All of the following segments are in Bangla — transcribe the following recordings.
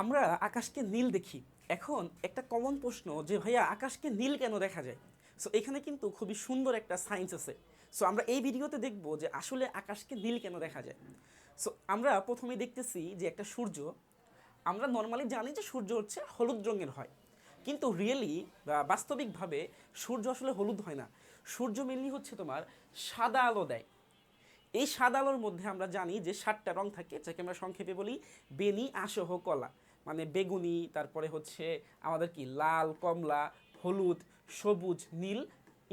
আমরা আকাশকে নীল দেখি। এখন একটা কমন প্রশ্ন যে ভাইয়া আকাশকে নীল কেন দেখা যায়? সো এখানে কিন্তু খুবই সুন্দর একটা সায়েন্স আছে। সো আমরা এই ভিডিওতে দেখব যে আসলে আকাশকে নীল কেন দেখা যায়। সো আমরা প্রথমে দেখতেছি যে একটা সূর্য। আমরা নর্মালি জানি যে সূর্য হচ্ছে হলুদ রঙের হয়, কিন্তু রিয়েলি বা বাস্তবিকভাবে সূর্য আসলে হলুদ হয় না। সূর্য মেনলি হচ্ছে তোমার সাদা আলো দেয়। এই সাদা আলোর মধ্যে আমরা জানি যে 7টা রং থাকে, যাকে আমরা সংক্ষেপে বলি বেনি আসহ কলা। মানে বেগুনি, তারপরে হচ্ছে আমাদের কি লাল, কমলা, হলুদ, সবুজ, নীল,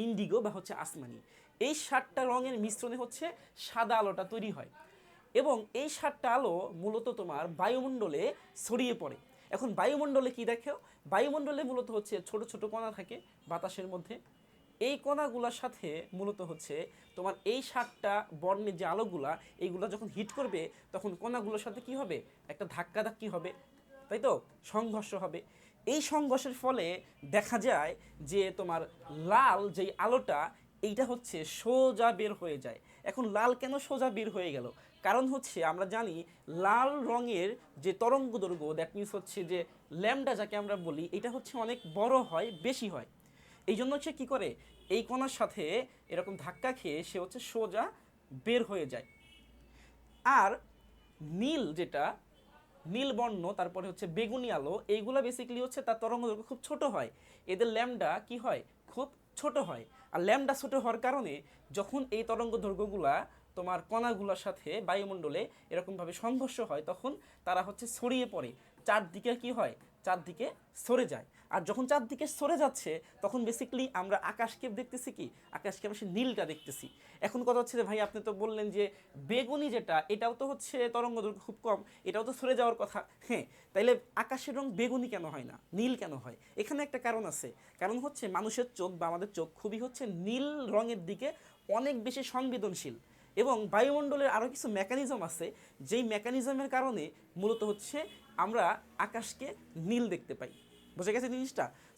ইন্ডিগো বা হচ্ছে আসমানি। এই 7টা রঙের মিশ্রণে হচ্ছে সাদা আলোটা তৈরি হয়। এবং এই 7টা আলো মূলত তোমার বায়ুমণ্ডলে ছড়িয়ে পড়ে। এখন বায়ুমণ্ডলে কি দেখো? বায়ুমণ্ডলে মূলত হচ্ছে ছোট ছোট কণা থাকে বাতাসের মধ্যে। এই কণাগুলোর সাথে মূলত হচ্ছে তোমার এই 7টা বর্ণের যে আলোগুলা, এইগুলো যখন হিট করবে তখন কণাগুলোর সাথে কি হবে? একটা ধাক্কি হবে, তাই তো? সংঘর্ষ হবে। এই সংঘর্ষের ফলে দেখা যায় যে তোমার লাল যেই আলোটা, এইটা হচ্ছে সোজা বের হয়ে যায়। এখন লাল কেন সোজা বের হয়ে গেল? কারণ হচ্ছে আমরা জানি লাল রঙের যে তরঙ্গ দৈর্ঘ্য, দ্যাট মিনস হচ্ছে যে ল্যামডা যাকে আমরা বলি, এটা হচ্ছে অনেক বড় হয়, বেশি হয়। এই জন্য সে কী করে? এই কণার সাথে এরকম ধাক্কা খেয়ে সে হচ্ছে সোজা বের হয়ে যায়। আর নীল যেটা, নীল বর্ণ, তারপরে হচ্ছে বেগুনি আলো, এইগুলা বেসিক্যালি হচ্ছে তার তরঙ্গদৈর্ঘ্য খুব ছোট হয়। এদের ল্যামডা কি হয়? খুব ছোট হয়। আর ল্যামডা ছোট হওয়ার কারণে যখন এই তরঙ্গদৈর্ঘ্যগুলা তোমার কণাগুলোর সাথে বায়ুমণ্ডলে এরকমভাবে সংঘর্ষ হয়, তখন তারা হচ্ছে ছড়িয়ে পড়ে, চারদিকে কি হয়? চারদিকে সরে যায়। আর যখন চারদিকে সরে যাচ্ছে তখন বেসিক্যালি আমরা আকাশকে দেখতেছি কি? আকাশকে আমরা সে নীলটা দেখতেছি। এখন কথা হচ্ছে যে ভাই আপনি তো বললেন যে বেগুনি যেটা, এটাও তো হচ্ছে তরঙ্গদৈর্ঘ্য খুব কম, এটাও তো সরে যাওয়ার কথা। হ্যাঁ, তাইলে আকাশের রং বেগুনি কেন হয় না, নীল কেন হয়? এখানে একটা কারণ আছে। কারণ হচ্ছে মানুষের চোখ বা আমাদের চোখ খুবই হচ্ছে নীল রঙের দিকে অনেক বেশি সংবেদনশীল। এবং বায়ুমণ্ডলের আরও কিছু মেকানিজম আছে, যেই মেকানিজমের কারণে মূলত হচ্ছে আমরা আকাশকে নীল দেখতে পাই। বুঝে গেছে জিনিসটা?